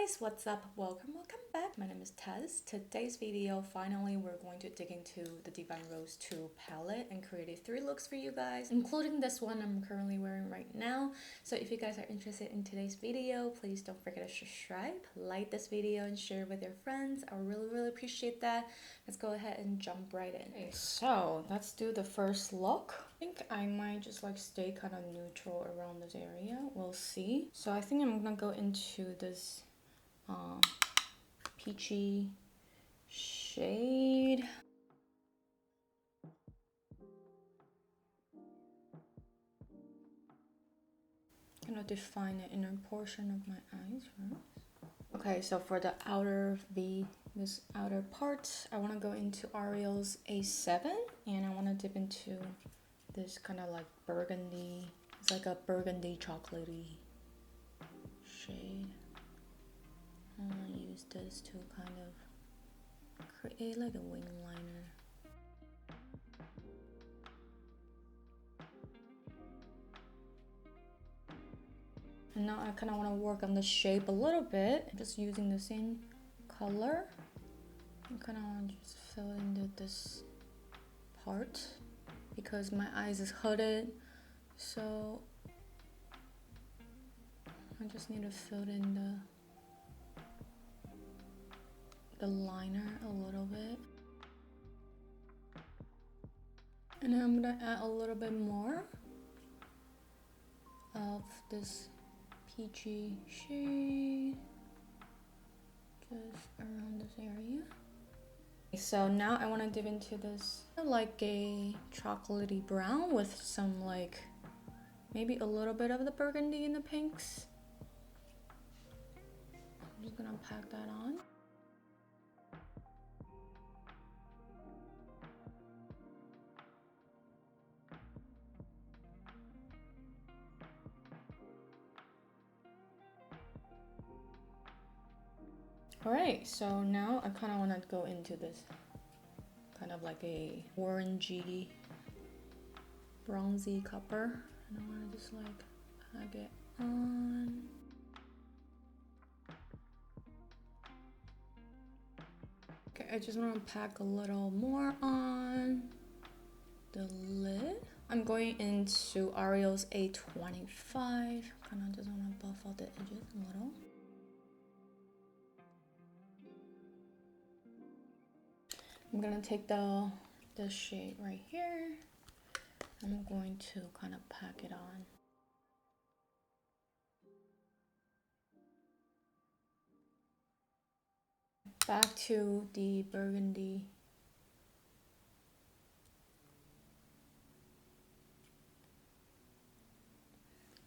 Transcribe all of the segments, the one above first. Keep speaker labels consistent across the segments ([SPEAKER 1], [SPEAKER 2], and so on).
[SPEAKER 1] guys, what's up? Welcome back. My name is Tez. Today's video, finally we're going to dig into the Divine Rose 2 palette and create 3 looks for you guys, including this one I'm currently wearing right now. So if you guys are interested in today's video, please don't forget to subscribe, like this video, and share with your friends. I really appreciate that. Let's go ahead and jump right in. Okay, so let's do the first look. I think I might just like stay kind of neutral around this area. We'll see. So I think I'm gonna go into this peachy shade. I'm gonna define the inner portion of my eyes first. Okay, so for the outer V, this outer part, I want to go into Ariel's A7, and I want to dip into this kind of like burgundy. It's like a burgundy chocolatey shade. I'm gonna use this to kind of create like a wing liner. And now I kind of want to work on the shape a little bit. I'm just using the same color. I kind of want to just fill into this part because my eyes is hooded. So I just need to fill in the liner a little bit. And then I'm gonna add a little bit more of this peachy shade just around this area. So now I want to dip into this like a chocolatey brown with some like maybe a little bit of the burgundy and the pinks. I'm just gonna pack that on. Alright, so now I kind of want to go into this kind of like a orangey, bronzy copper. And I want to just like pack it on. Okay, I just want to pack a little more on the lid. I'm going into Ariel's A25. Kind of just want to buff out the edges a little. I'm gonna take the shade right here. I'm going to kind of pack it on. Back to the burgundy.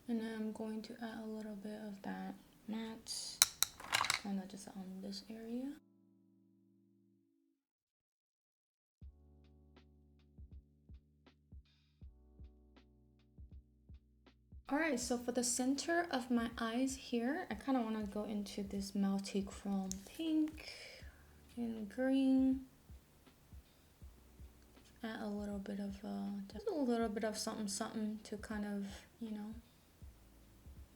[SPEAKER 1] And then I'm going to add a little bit of that matte, kind of just on this area. Alright, so for the center of my eyes here, I kind of want to go into this multi chrome pink and green. Add a little bit of just a little bit of something to kind of, you know,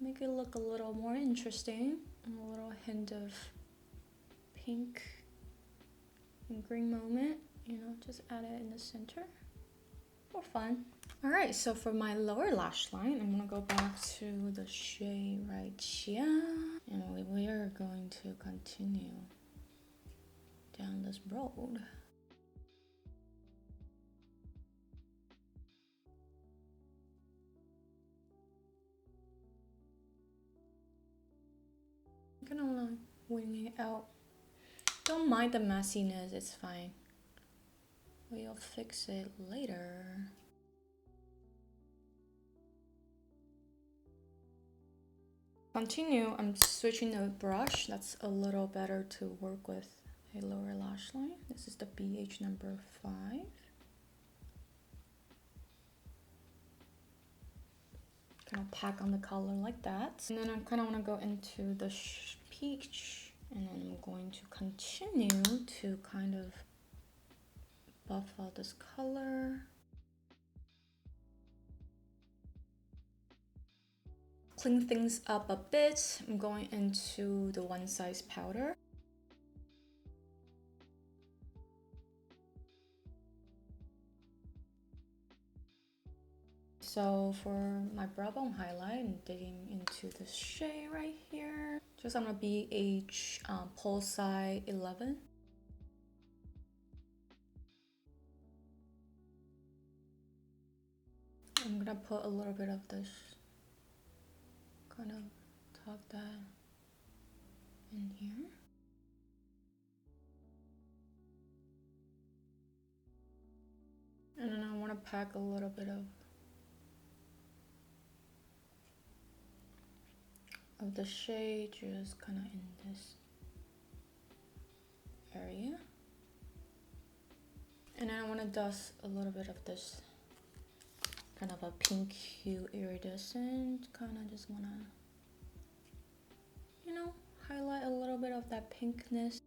[SPEAKER 1] make it look a little more interesting. And a little hint of pink and green moment, you know, just add it in the center. More fun. Alright, so for my lower lash line, I'm gonna go back to the shade right here. And we are going to continue down this road. I'm gonna wanna wing it out. Don't mind the messiness, it's fine. We'll fix it later. Continue, I'm switching the brush. That's a little better to work with a lower lash line. This is the BH number 5. Kind of pack on the color like that. And then I kind of want to go into the peach. And then I'm going to continue to kind of buff out this color. clean things up a bit, I'm going into the One Size powder. So for my brow bone highlight, I'm digging into this shade right here. Just on a BH Pole Size 11. I'm gonna put a little bit of this, kind of tuck that in here. And then I want to pack a little bit of the shade just kind of in this area. And then I want to dust a little bit of this kind of a pink hue iridescent. Kind of just want to, you know, highlight a little bit of that pinkness.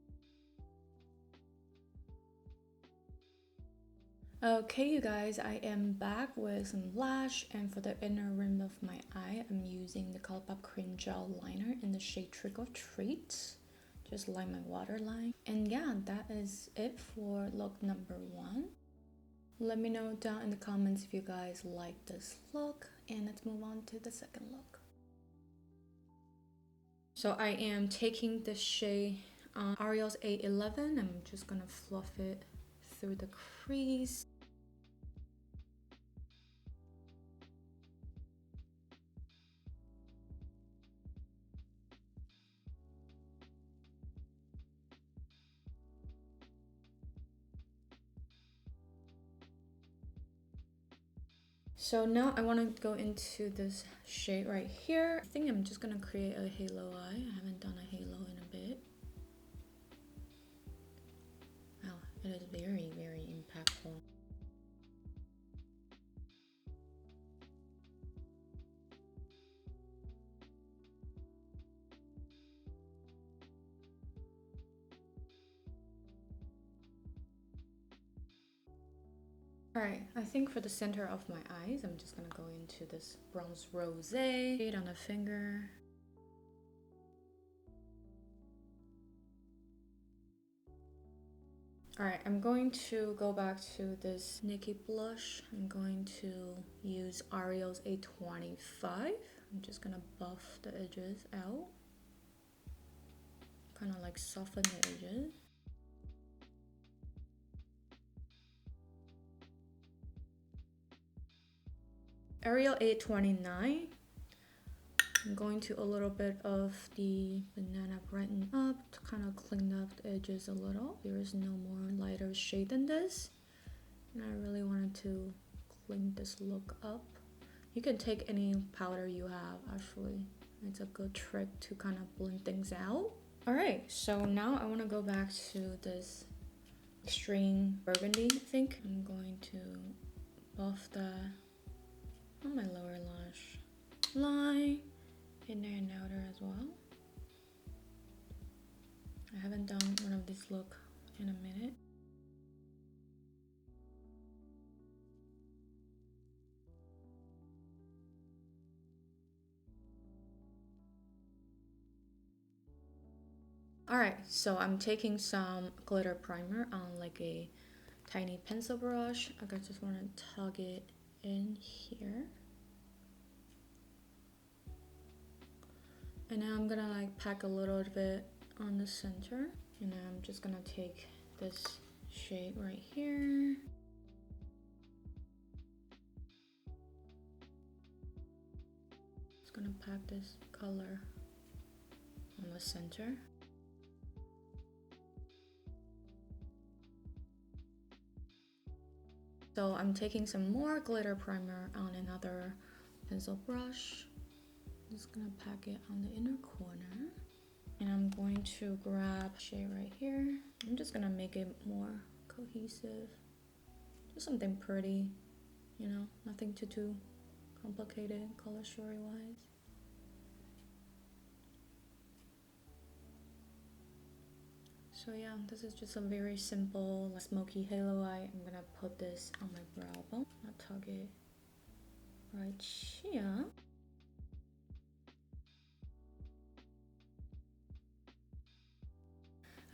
[SPEAKER 1] Okay, you guys, I am back with some blush, and for the inner rim of my eye, I'm using the ColourPop Cream Gel Liner in the shade Trick or Treat. Just line my waterline. And yeah, that is it for look number 1. Let me know down in the comments if you guys like this look, and let's move on to the second look. So I am taking the shade Ariel's A11. I'm just gonna fluff it through the crease. So now I want to go into this shade right here. I think I'm just gonna create a halo eye. I haven't done a halo in a bit. Wow, it is very, very impactful. Alright, I think for the center of my eyes, I'm just gonna go into this bronze rosé shade on the finger. Alright, I'm going to go back to this Nikki blush. I'm going to use Ariel's A25. I'm just gonna buff the edges out. Kind of like soften the edges. Ariel A29. I'm going to a little bit of the banana brighten up to kind of clean up the edges a little. There is no more lighter shade than this. And I really wanted to clean this look up. You can take any powder you have, actually. It's a good trick to kind of blend things out. Alright, so now I want to go back to this extreme burgundy, I think. I'm going to buff that on my lower lash line, inner and outer as well. I haven't done one of these look in a minute. Alright, so I'm taking some glitter primer on like a tiny pencil brush. I just want to tug it in here. And now I'm gonna like pack a little bit on the center. And now I'm just gonna take this shade right here. Just gonna pack this color on the center. So I'm taking some more glitter primer on another pencil brush. I'm just gonna pack it on the inner corner. And I'm going to grab shade right here. I'm just gonna make it more cohesive. Just something pretty, you know, nothing too complicated color story wise. So yeah, this is just a very simple smoky halo eye. I'm gonna put this on my brow bone. I'll tug it right here.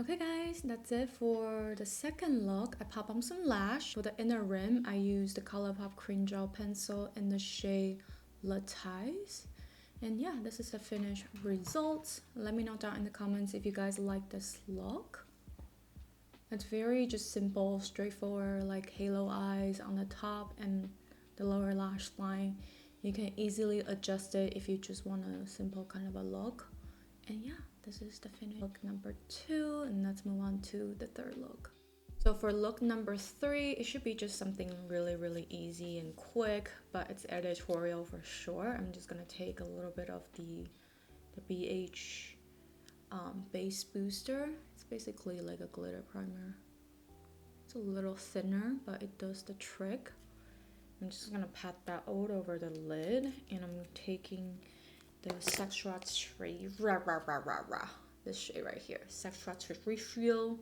[SPEAKER 1] Okay guys, that's it for the second look. I pop on some lash. For the inner rim, I use the ColourPop Cream Gel Pencil in the shade LATICE. And yeah, this is the finished result. Let me know down in the comments if you guys like this look. It's very just simple, straightforward, like halo eyes on the top and the lower lash line. You can easily adjust it if you just want a simple kind of a look. And yeah, this is the finished look number 2, and let's move on to the third look. So for look number 3, it should be just something really easy and quick, but it's editorial for sure. I'm just gonna take a little bit of the BH base booster. It's basically like a glitter primer. It's a little thinner, but it does the trick. I'm just gonna pat that all over the lid, and I'm taking the Sex Free this shade right here, Sex Refill.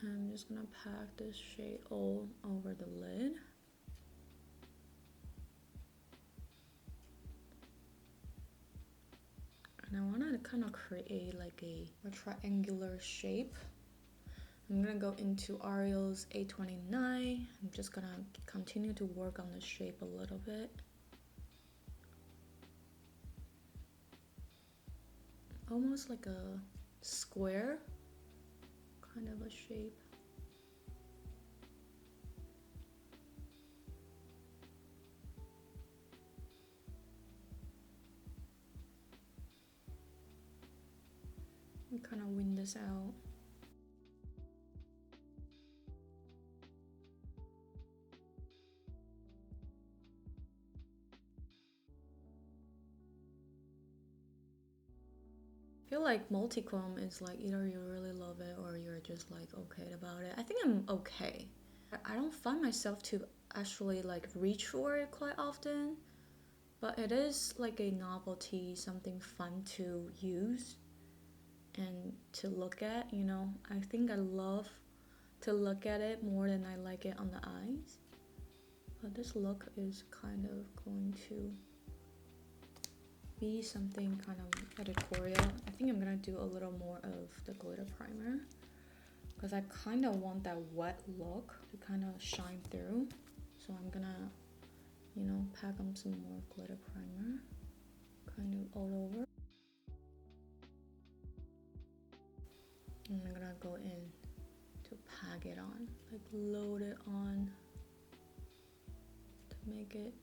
[SPEAKER 1] I'm just gonna pack this shade all over the lid. And I want to kind of create like a triangular shape. I'm gonna go into Ariel's A29. I'm just gonna continue to work on the shape a little bit. Almost like a square kind of a shape. And kind of win this out. I feel like multi-chrome is like either you really love it or you're just like okay about it. I think I'm okay. I don't find myself to actually like reach for it quite often, but it is like a novelty, something fun to use and to look at, you know. I think I love to look at it more than I like it on the eyes. But this look is kind of going to be something kind of editorial. I think I'm gonna do a little more of the glitter primer because I kind of want that wet look to kind of shine through. So I'm gonna, you know, pack on some more glitter primer kind of all over. And I'm gonna go in to pack it on, like load it on to make it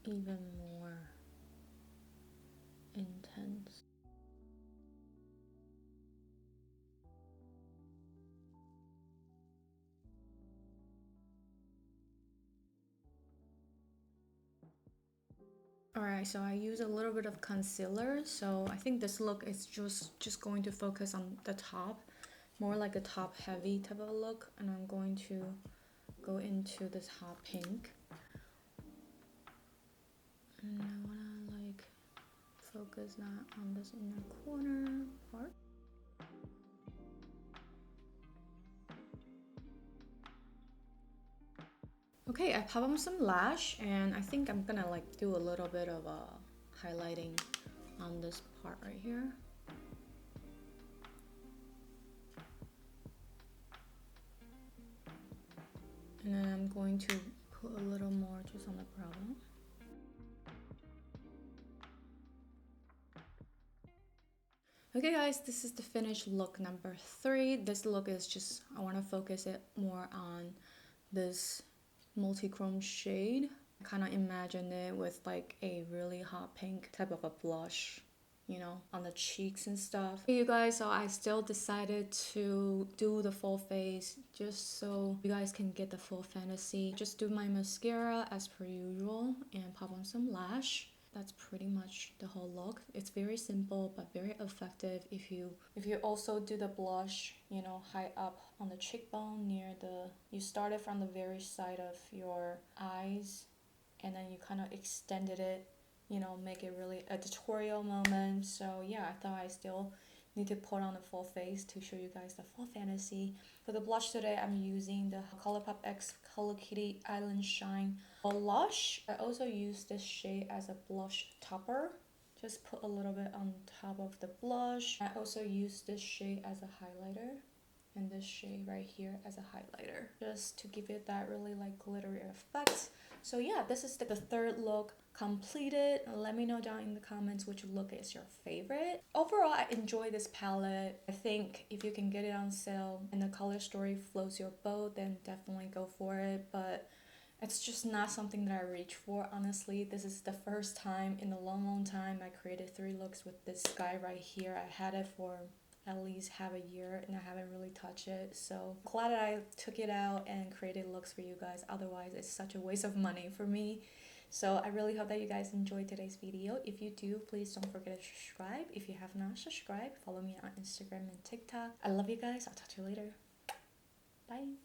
[SPEAKER 1] even more intense. Alright, so I use a little bit of concealer, so I think this look is just going to focus on the top, more like a top heavy type of look, and I'm going to go into this hot pink. And I wanna like focus that on this inner corner part. Okay, I pop on some lash, and I think I'm gonna like do a little bit of highlighting on this part right here. And then I'm going to put a little more just on the brow bone. Okay guys, this is the finished look number 3. This look is just, I want to focus it more on this multi-chrome shade. I kind of imagine it with like a really hot pink type of a blush, you know, on the cheeks and stuff. Hey you guys, so I still decided to do the full face just so you guys can get the full fantasy. Just do my mascara as per usual and pop on some lash. That's pretty much the whole look. It's very simple but very effective if you also do the blush, you know, high up on the cheekbone near the, you started from the very side of your eyes and then you kind of extended it, you know, make it really editorial moment. So yeah, I thought I still need to put on the full face to show you guys the full fantasy. For the blush today, I'm using the ColourPop X Hello Kitty Island Shine blush. I also use this shade as a blush topper. Just put a little bit on top of the blush. I also use this shade as a highlighter. and this shade right here as a highlighter, just to give it that really like glittery effect. So yeah, this is the third look completed. Let me know down in the comments which look is your favorite. Overall, I enjoy this palette. I think if you can get it on sale and the color story floats your boat, then definitely go for it. But it's just not something that I reach for, honestly. This is the first time in a long time I created 3 looks with this guy right here. I had it for at least half a year and I haven't really touched it, so glad that I took it out and created looks for you guys. Otherwise it's such a waste of money for me. So I really hope that you guys enjoyed today's video. If you do, please don't forget to subscribe. If you have not subscribed, follow me on Instagram and TikTok. I love you guys. I'll talk to you later. Bye.